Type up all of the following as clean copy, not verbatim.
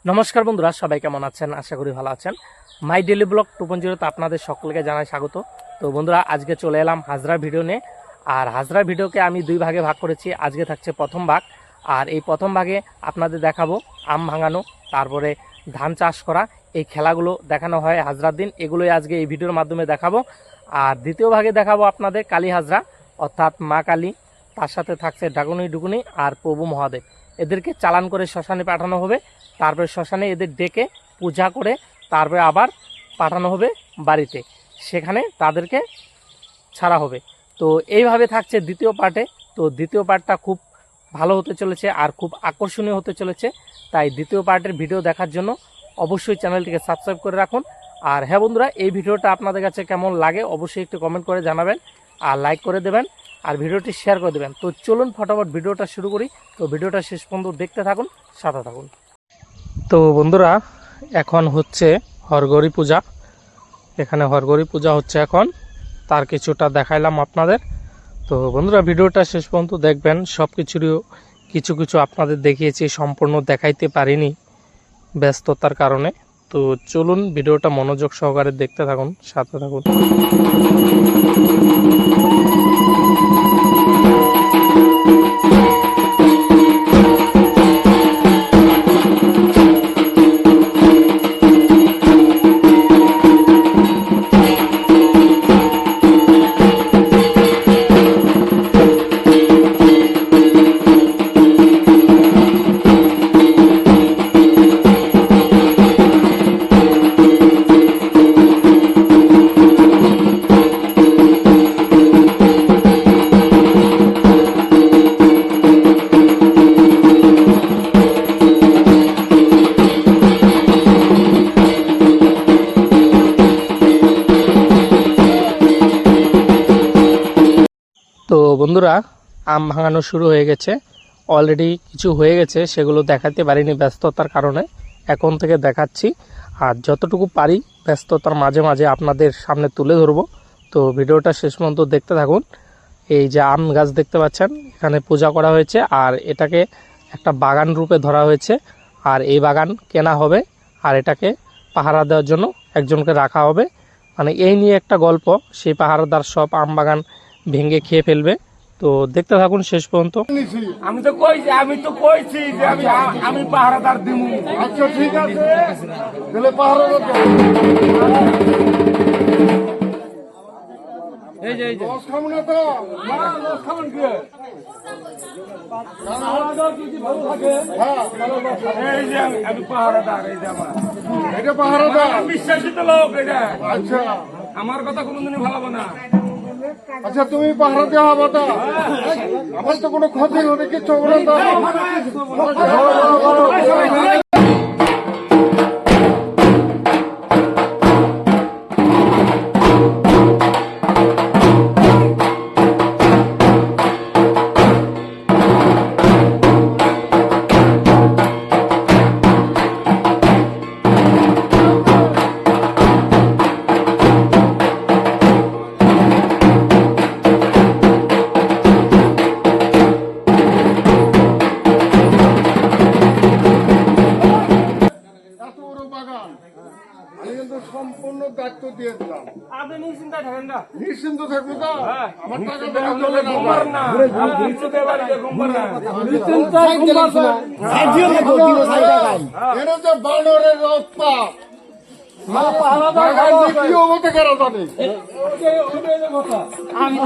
নমস্কার বন্ধুরা, সবাই কেমন আছেন? আশা করি ভালো আছেন। মাই ডেলি ব্লগ 2.0 আপনাদের সকলকে জানাই স্বাগত। তো বন্ধুরা, আজকে চলে এলাম হাজরা ভিডিও নিয়ে। আর হাজরা ভিডিওকে আমি দুই ভাগে ভাগ করেছি। আজকে থাকছে প্রথম ভাগ, আর এই প্রথম ভাগে আপনাদের দেখাবো আম ভাঙানো, তারপরে ধান চাষ করা, এই খেলাগুলো দেখানো হয় হাজরার দিন, এগুলোই আজকে এই ভিডিওর মাধ্যমে দেখাবো। আর দ্বিতীয় ভাগে দেখাবো আপনাদের কালী হাজরা, অর্থাৎ মা কালী, তার সাথে থাকছে ডাকুনি ডুকুনি আর প্রভু মহাদেব। এদেরকে চালান করে শ্মশানে পাঠানো হবে, তারপরে শ্মশানে এদের ডেকে পূজা করে তারপরে আবার পাঠানো হবে বাড়িতে, সেখানে তাদেরকে ছাড়া হবে। তো এইভাবে থাকছে দ্বিতীয় পার্টে। তো দ্বিতীয় পার্টটা খুব ভালো হতে চলেছে আর খুব আকর্ষণীয় হতে চলেছে। তাই দ্বিতীয় পার্টের ভিডিও দেখার জন্য অবশ্যই চ্যানেলটিকে সাবস্ক্রাইব করে রাখুন। আর হ্যাঁ বন্ধুরা, এই ভিডিওটা আপনাদের কাছে কেমন লাগে অবশ্যই একটু কমেন্ট করে জানাবেন, আর লাইক করে দেবেন, আর ভিডিওটি শেয়ার করে দেবেন। তো চলুন ফটাফট ভিডিওটা শুরু করি। তো ভিডিওটা শেষ পর্যন্ত দেখতে থাকুন, সাথে থাকুন। তো বন্ধুরা, এখন হচ্ছে হরগৌরী পূজা। এখানে হরগৌরী পূজা হচ্ছে এখন, তার কিছুটা দেখাইলাম আপনাদের। তো বন্ধুরা, ভিডিওটা শেষ পর্যন্ত দেখবেন। সব কিছুরই কিছু কিছু আপনাদের দেখিয়েছি, সম্পূর্ণ দেখাইতে পারিনি ব্যস্ততার কারণে। তো চলুন ভিডিওটা মনোযোগ সহকারে দেখতে থাকুন, সাথে থাকুন। তো বন্ধুরা, আম ভাঙানো শুরু হয়ে গেছে, অলরেডি কিছু হয়ে গেছে, সেগুলো দেখাতে পারিনি ব্যস্ততার কারণে। এখন থেকে দেখাচ্ছি, আর যতটুকু পারি ব্যস্ততার মাঝে মাঝে আপনাদের সামনে তুলে ধরব। তো ভিডিওটা শেষ পর্যন্ত দেখতে থাকুন। এই যে আম গাছ দেখতে পাচ্ছেন, এখানে পূজা করা হয়েছে, আর এটাকে একটা বাগান রূপে ধরা হয়েছে। আর এই বাগান কেনা হবে, আর এটাকে পাহারা দেওয়ার জন্য একজনকে রাখা হবে। মানে এই নিয়ে একটা গল্প, সেই পাহারাদার সব আম বাগান ভেঙে খেয়ে ফেলবে। তো দেখতে থাকুন শেষ পর্যন্ত। আমি তো কইছি যে আমি পাহারাদার দিমু। আচ্ছা ঠিক আছে, তাহলে পাহারাদার এই যে লস খাবো না তো, না লস খাবেন কি? পাহারাদার যদি ভালো থাকে, হ্যাঁ এই যে আমি পাহারাদার, এই যে আমার এটা পাহারাদার, বিশ্বাসিত লোক এটা। আচ্ছা, আমার কথা কোনোদিনই ভালো না। আচ্ছা, তুমি পাহারা দেওয়া হবে তো? আমার তো কোনো ক্ষতি হবে কিছু হবে না। সম্পূর্ণ দায়িত্ব দিয়ে দিলাম, আপনি নিশ্চিন্ত থাকেন না। নিশ্চিন্ত থাকবো তো, আমার টাকা চলে না। এটা যে বানরের রক্তা কি অবস্থা করা জানি আমি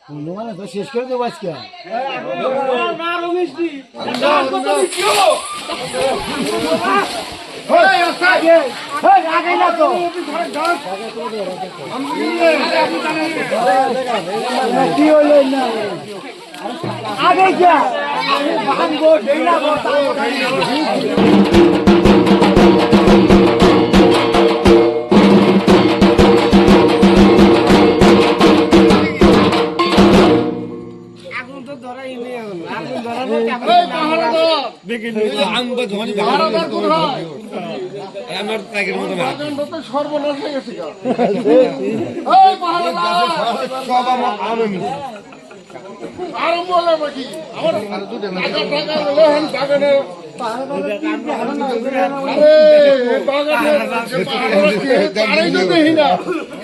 মানে তো শেষ করে দেবো আজকে আগে না তো কি হলো না আগে যা ভাঙবো ডেইলাবো সর্বনাশ হয়ে গেছে আরম্ভ হলো নাকি আমার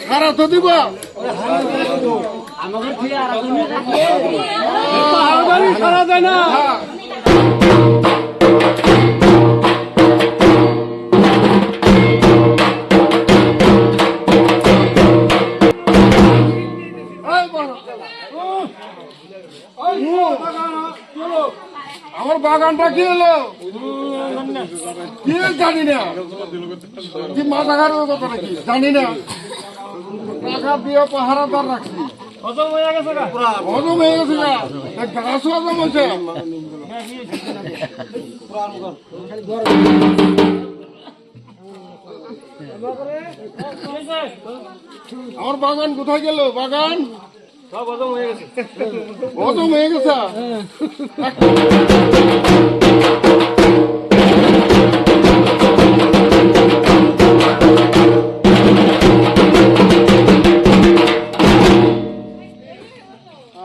সারা তো দিবা সারা দেয় না আমার বাগানটা কি হলো কি জানি না কি মাথা খারাপ কথা নাকি জানি না টাকা দিয়ে পাহারাদার রাখছি হজম হয়ে গেছে গা গাছও হজম হয়েছে আমার বাগান কোথায় গেল বাগান হজম হয়ে গেছে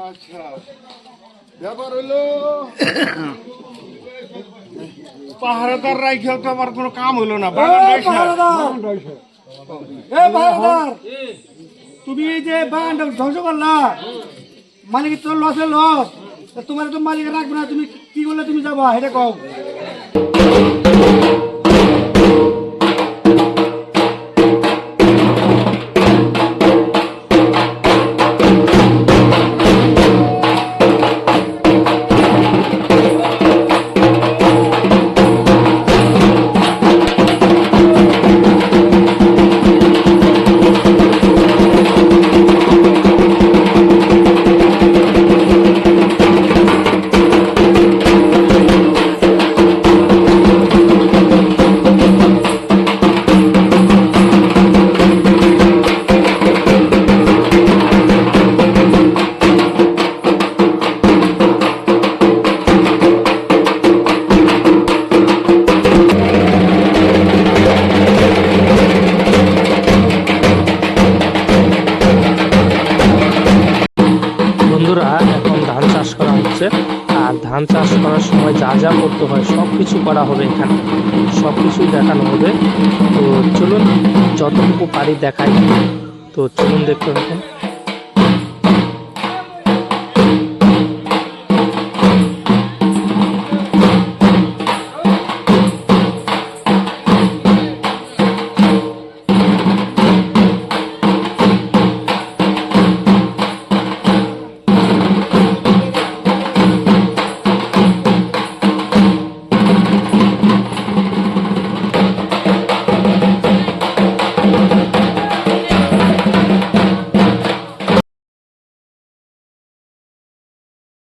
আচ্ছা ব্যাপার হইলো পাহারাদার রাইখেও তো আমার কোনো কাম হইলো না তুমি এই যে বাগানটা ধ্বংস করলা মালিক তোর লসে লস তোমার তো মালিক রাখবে না তুমি কি করলে তুমি যাবা এটা কও আর ধান চাষ করার সময় যা যা করতে হয় সব কিছু করা হবে এখানে, সব কিছুই দেখানো হবে। তো চলুন যতটুকু পারি দেখাই, তো চলুন দেখতে থাকুন।